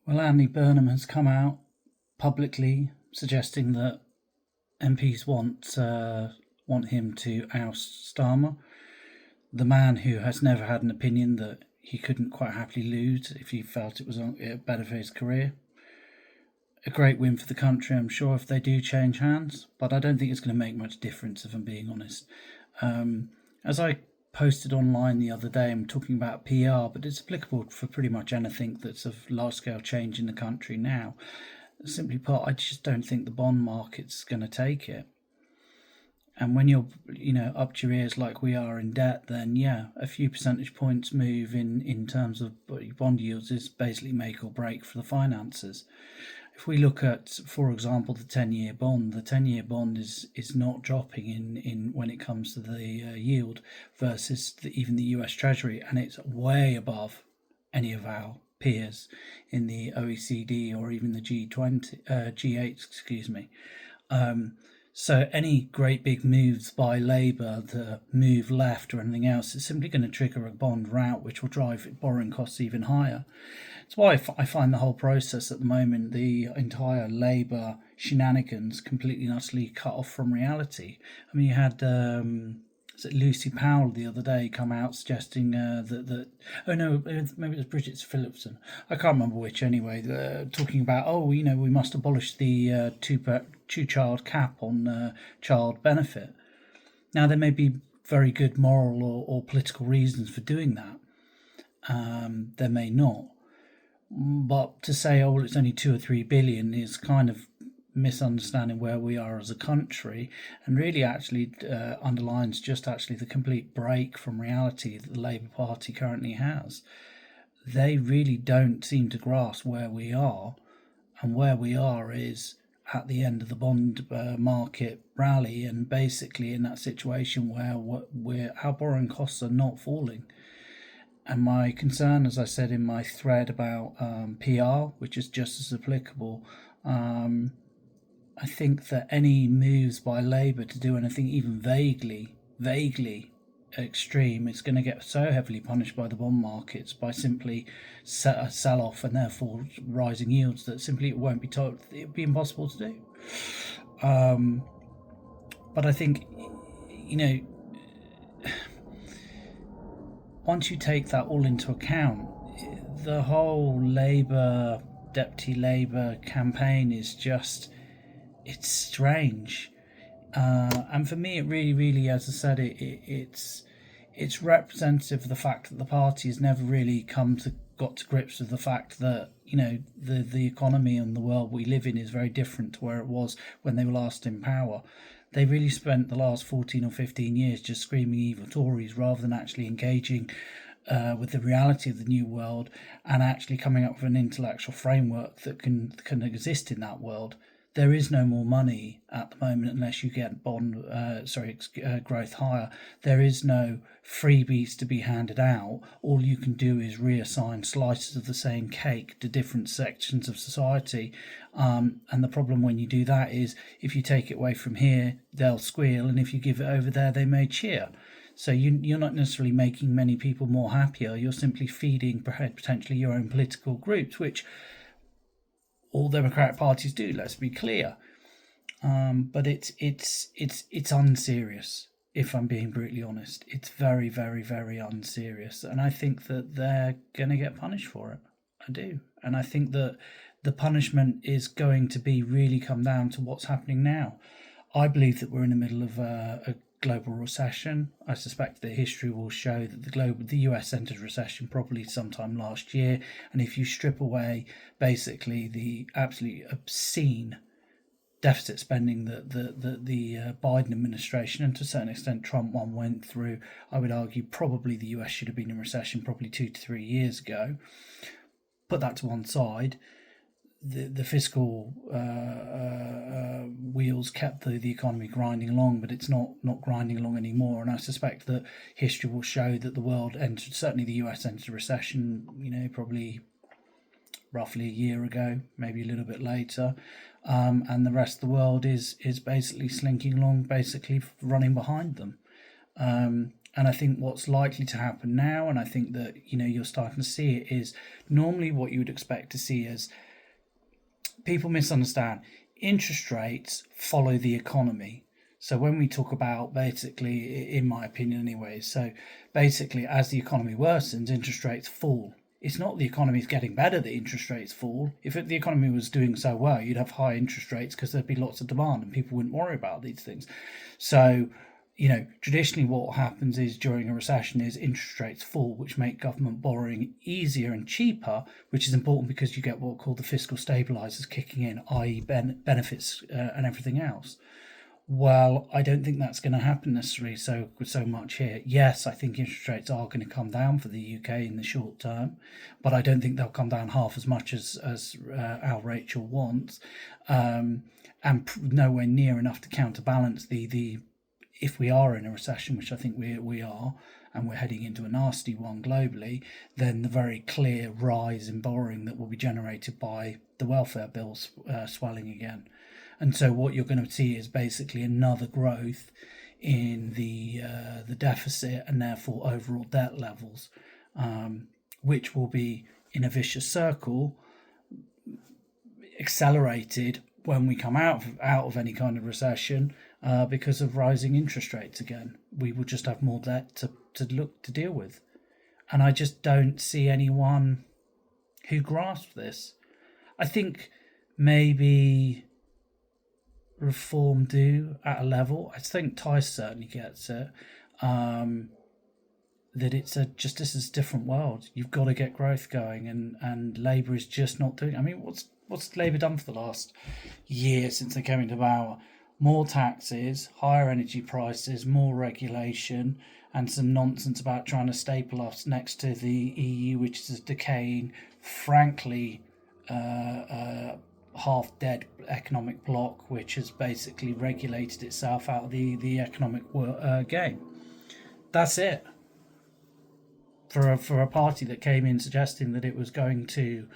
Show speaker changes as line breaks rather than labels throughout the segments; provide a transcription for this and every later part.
Well, Andy Burnham has come out publicly suggesting that MPs want him to oust Starmer, the man who has never had an opinion that he couldn't quite happily lose if he felt it was better for his career. A great win for the country, I'm sure, if they do change hands, but I don't think it's going to make much difference, if I'm being honest. As I posted online the other day, I'm talking about PR, but it's applicable for pretty much anything that's of large scale change in the country now. Simply put, I just don't think the bond market's going to take it. And when you're, up to your ears like we are in debt, then yeah, a few percentage points move in terms of bond yields is basically make or break for the finances. If we look at, for example, the 10-year bond is not dropping in when it comes to the yield versus even the US Treasury, and it's way above any of our peers in the OECD or even the G20, G8, excuse me. So any great big moves by Labour, the move left or anything else, is simply going to trigger a bond rout, which will drive borrowing costs even higher. That's why I find the whole process at the moment, the entire Labour shenanigans, completely and utterly cut off from reality. I mean, you had is it Lucy Powell the other day come out suggesting that oh no, maybe it was Bridget Phillipson, I can't remember which anyway, talking about we must abolish the two child cap on child benefit. Now there may be very good moral or political reasons for doing that. There may not, but to say, oh, well, it's only 2 or 3 billion is kind of misunderstanding where we are as a country, and really actually underlines just actually the complete break from reality that the Labour Party currently has. They really don't seem to grasp where we are, and where we are is at the end of the bond market rally, and basically in that situation where our borrowing costs are not falling. And my concern, as I said in my thread about PR, which is just as applicable, I think that any moves by Labour to do anything even vaguely extreme is going to get so heavily punished by the bond markets by simply sell off and therefore rising yields that simply it won't be told, it'd be impossible to do. But I think, once you take that all into account, the whole Deputy Labour campaign is just, it's strange. And for me, it really, as I said, it's representative of the fact that the party has never really got to grips with the fact that the economy and the world we live in is very different to where it was when they were last in power. They really spent the last 14 or 15 years just screaming evil Tories rather than actually engaging with the reality of the new world and actually coming up with an intellectual framework that can exist in that world. There is no more money at the moment unless you get growth higher. There is no freebies to be handed out. All you can do is reassign slices of the same cake to different sections of society. And the problem when you do that is if you take it away from here, they'll squeal, and if you give it over there, they may cheer. So you're not necessarily making many people more happier. You're simply feeding potentially your own political groups, which all democratic parties do. Let's be clear, but it's unserious. If I'm being brutally honest, it's very, very, very unserious, and I think that they're going to get punished for it. I do, and I think that the punishment is going to be really come down to what's happening now. I believe that we're in the middle of a global recession. I suspect that history will show that the US entered recession probably sometime last year, and if you strip away basically the absolutely obscene deficit spending that the Biden administration and to a certain extent Trump one went through, I would argue probably the US should have been in recession probably 2 to 3 years ago. Put that to one side. The fiscal wheels kept the economy grinding along, but it's not grinding along anymore. And I suspect that history will show that the world entered, certainly the US entered recession, probably roughly a year ago, maybe a little bit later. And the rest of the world is basically slinking along, basically running behind them. And I think what's likely to happen now, and I think that you're starting to see it, is normally what you would expect to see is people misunderstand interest rates follow the economy. So when we talk about, basically, in my opinion anyway, so basically as the economy worsens, interest rates fall. It's not the economy is getting better that interest rates fall. If the economy was doing so well, you'd have high interest rates because there'd be lots of demand and people wouldn't worry about these things. So traditionally what happens is during a recession is interest rates fall, which make government borrowing easier and cheaper, which is important because you get what are called the fiscal stabilizers kicking in, i.e. benefits and everything else. Well, I don't think that's going to happen necessarily so much here. Yes, I think interest rates are going to come down for the UK in the short term, but I don't think they'll come down half as much as our Rachel wants, and nowhere near enough to counterbalance the if we are in a recession, which I think we are, and we're heading into a nasty one globally, then the very clear rise in borrowing that will be generated by the welfare bills swelling again. And so what you're going to see is basically another growth in the deficit and therefore overall debt levels, which will be in a vicious circle, accelerated when we come out of any kind of recession because of rising interest rates again. We will just have more debt to deal with. And I just don't see anyone who grasps this. I think maybe Reform do at a level. I think Tice certainly gets it. That it's this is a different world. You've got to get growth going, and Labour is just not doing. I mean, what's Labour done for the last year since they came into power? More taxes, higher energy prices, more regulation, and some nonsense about trying to staple us next to the EU, which is a decaying, frankly, half-dead economic bloc, which has basically regulated itself out of the economic game. That's it. For a party that came in suggesting that it was going to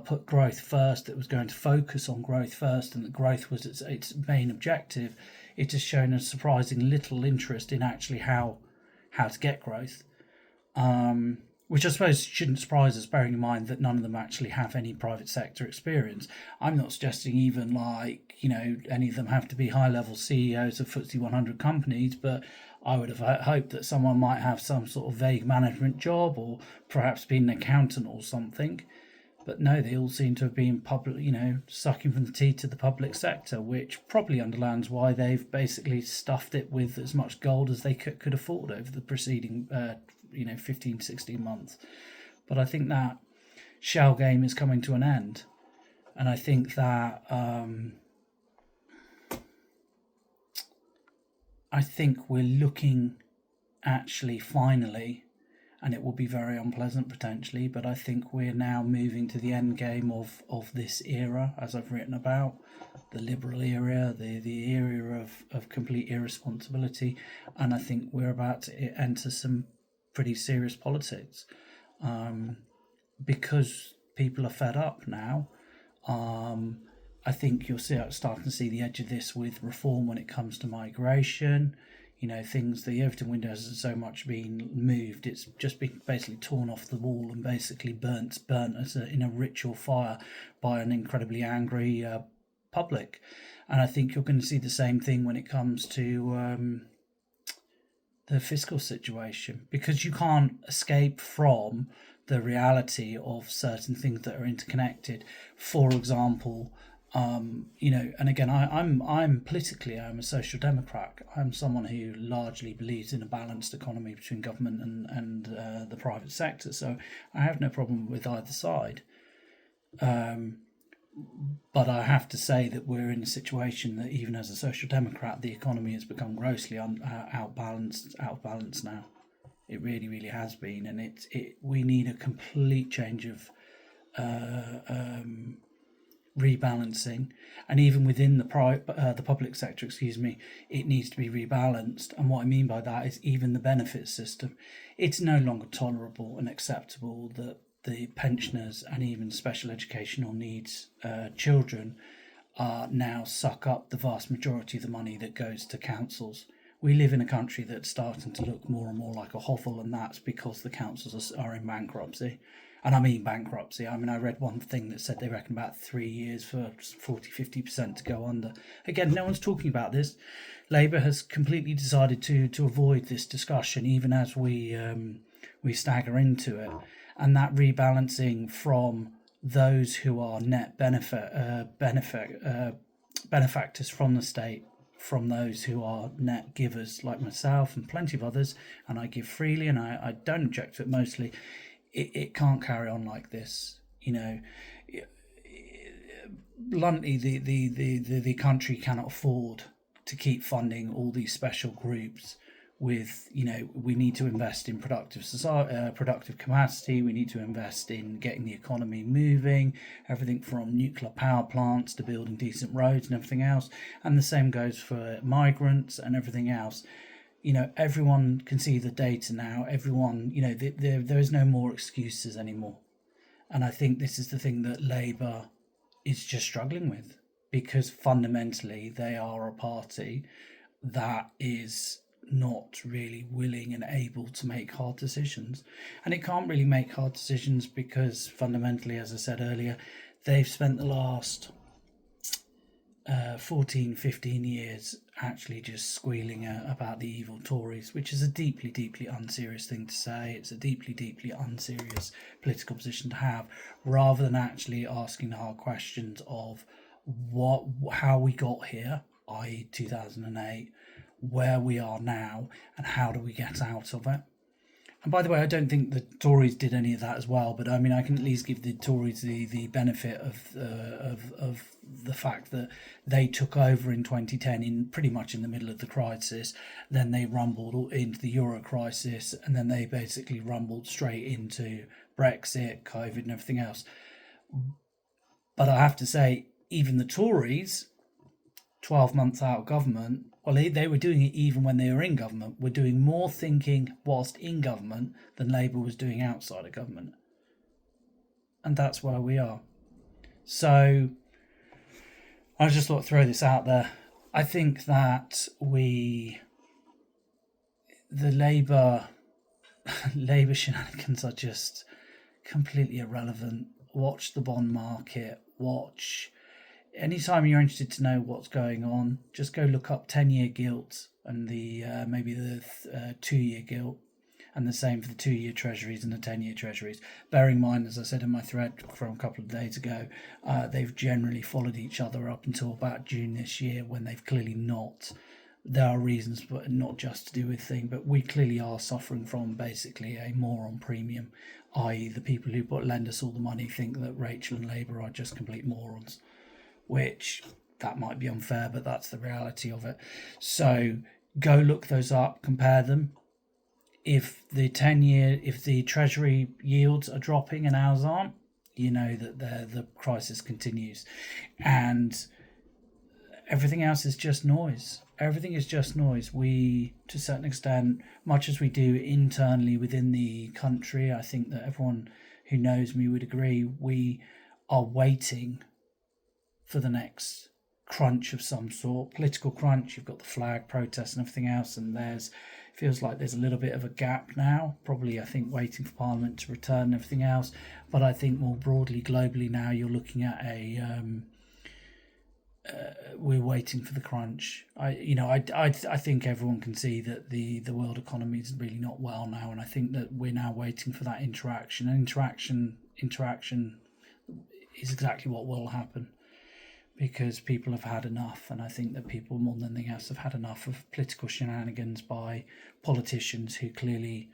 put growth first, that was going to focus on growth first, and that growth was its main objective, it has shown a surprising little interest in actually how to get growth. Which I suppose shouldn't surprise us, bearing in mind that none of them actually have any private sector experience. I'm not suggesting even any of them have to be high-level CEOs of FTSE 100 companies, but I would have hoped that someone might have some sort of vague management job or perhaps been an accountant or something. But no, they all seem to have been sucking from the teat of the public sector, which probably underlines why they've basically stuffed it with as much gold as they could afford over the preceding 15, 16 months. But I think that shell game is coming to an end. And I think that we're looking actually finally, and it will be very unpleasant potentially, but I think we're now moving to the end game of this era, as I've written about, the liberal era, the era of complete irresponsibility. And I think we're about to enter some pretty serious politics, because people are fed up now. I think you're starting to see the edge of this with reform when it comes to migration. Things, the Overton window hasn't so much been moved, it's just been basically torn off the wall and basically burnt in a ritual fire by an incredibly angry public. And I think you're going to see the same thing when it comes to the fiscal situation, because you can't escape from the reality of certain things that are interconnected. For example, and again, I'm politically, I'm a social democrat. I'm someone who largely believes in a balanced economy between government and the private sector. So I have no problem with either side. But I have to say that we're in a situation that even as a social democrat, the economy has become grossly outbalanced now. It really, really has been, and we need a complete change of rebalancing, and even within the public sector, it needs to be rebalanced. And what I mean by that is even the benefit system. It's no longer tolerable and acceptable that the pensioners and even special educational needs children now suck up the vast majority of the money that goes to councils, we live in a country that's starting to look more and more like a hovel, and that's because the councils are in bankruptcy. And I mean bankruptcy. I mean, I read one thing that said they reckon about 3 years for 40-50% to go under. Again, no one's talking about this. Labour has completely decided to avoid this discussion, even as we stagger into it. And that rebalancing from those who are net benefactors from the state, from those who are net givers like myself and plenty of others, and I give freely and I don't object to it mostly. It can't carry on like this. Bluntly, the country cannot afford to keep funding all these special groups with, we need to invest in productive capacity. We need to invest in getting the economy moving, everything from nuclear power plants to building decent roads and everything else. And the same goes for migrants and everything else. Everyone can see the data now. Everyone, there is no more excuses anymore. And I think this is the thing that Labour is just struggling with, because fundamentally they are a party that is not really willing and able to make hard decisions. And it can't really make hard decisions because fundamentally, as I said earlier, they've spent the last 14, 15 years actually just squealing about the evil Tories, which is a deeply, deeply unserious thing to say. It's a deeply, deeply unserious political position to have, rather than actually asking the hard questions of how we got here, i.e. 2008, where we are now, and how do we get out of it. And by the way, I don't think the Tories did any of that as well, but I mean, I can at least give the Tories the benefit of the fact that they took over in 2010 in pretty much in the middle of the crisis. Then they rumbled into the Euro crisis, and then they basically rumbled straight into Brexit, COVID, and everything else. But I have to say, even the Tories, 12 months out of government, well, they were doing it even when they were in government. We're doing more thinking whilst in government than Labour was doing outside of government. And that's where we are. So I just thought I'd throw this out there. I think that the Labour shenanigans are just completely irrelevant. Watch the bond market. Anytime you're interested to know what's going on, just go look up 10-year gilt and maybe the 2-year gilt, and the same for the 2-year treasuries and the 10-year treasuries. Bearing in mind, as I said in my thread from a couple of days ago, they've generally followed each other up until about June this year, when they've clearly not. There are reasons, but not just to do with thing, but we clearly are suffering from basically a moron premium, i.e. the people who lend us all the money think that Rachel and Labour are just complete morons. Which, that might be unfair, but that's the reality of it. So go look those up, compare them. If the Treasury yields are dropping and ours aren't, you know that the crisis continues. And everything else is just noise. Everything is just noise. We, to a certain extent, much as we do internally within the country, I think that everyone who knows me would agree, we are waiting for the next crunch of some sort, political crunch. You've got the flag protests and everything else, and feels like there's a little bit of a gap now, probably I think waiting for Parliament to return and everything else. But I think more broadly, globally now, you're looking at we're waiting for the crunch. I think everyone can see that the world economy is really not well now, and I think that we're now waiting for that interaction. And interaction is exactly what will happen, because people have had enough. And I think that people, more than anything else, have had enough of political shenanigans by politicians who clearly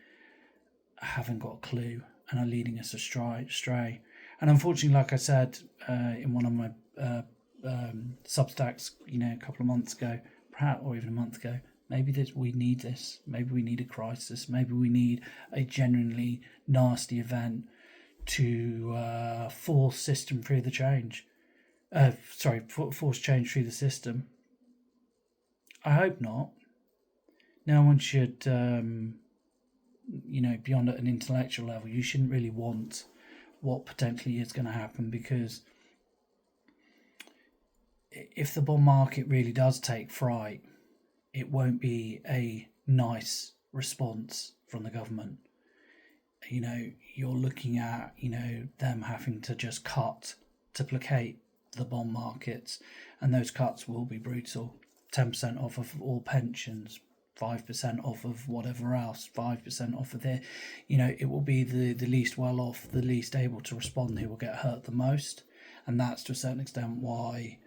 haven't got a clue and are leading us astray. And unfortunately, like I said in one of my Substacks, a couple of months ago, perhaps, or even a month ago, maybe we need this. Maybe we need a crisis. Maybe we need a genuinely nasty event to force system through the change. Force change through the system. I hope not. No one should, beyond an intellectual level, you shouldn't really want what potentially is going to happen, because if the bond market really does take fright, it won't be a nice response from the government. You're looking at, them having to just cut to placate the bond markets, and those cuts will be brutal. 10% off of all pensions, 5% off of whatever else, 5% off of the, it will be the least well off, the least able to respond who will get hurt the most. And that's to a certain extent why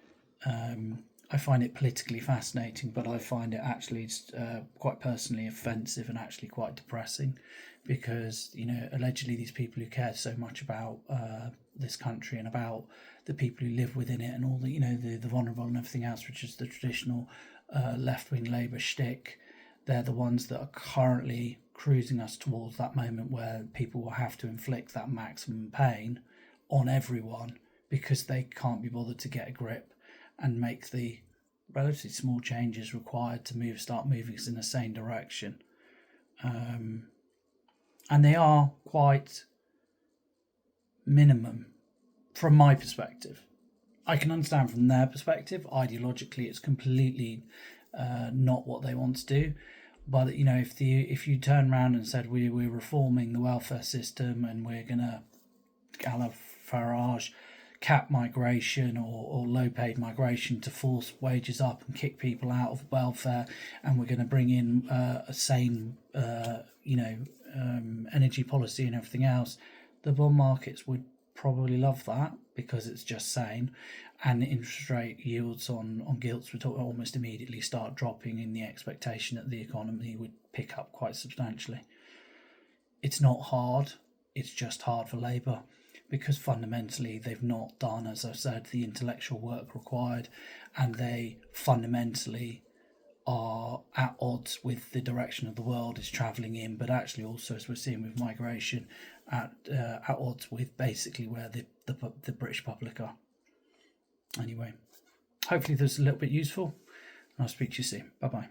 I find it politically fascinating, but I find it actually quite personally offensive and actually quite depressing, because allegedly these people who care so much about this country and about the people who live within it and all the vulnerable and everything else, which is the traditional left-wing Labour shtick, they're the ones that are currently cruising us towards that moment where people will have to inflict that maximum pain on everyone because they can't be bothered to get a grip and make the relatively small changes required to start moving us in the same direction. And they are quite minimum from my perspective. I can understand from their perspective. Ideologically, it's completely not what they want to do. But if you turn around and said we're reforming the welfare system and we're gonna, a la Farage, cap migration or low-paid migration to force wages up and kick people out of welfare, and we're going to bring in a sane, energy policy and everything else, the bond markets would probably love that because it's just sane, and interest rate yields on gilts would almost immediately start dropping in the expectation that the economy would pick up quite substantially. It's not hard, it's just hard for Labour because fundamentally they've not done, as I've said, the intellectual work required, and they fundamentally are at odds with the direction of the world is travelling in, but actually also, as we're seeing with migration, at odds with basically where the British public are. Anyway, hopefully this is a little bit useful. I'll speak to you soon. Bye bye.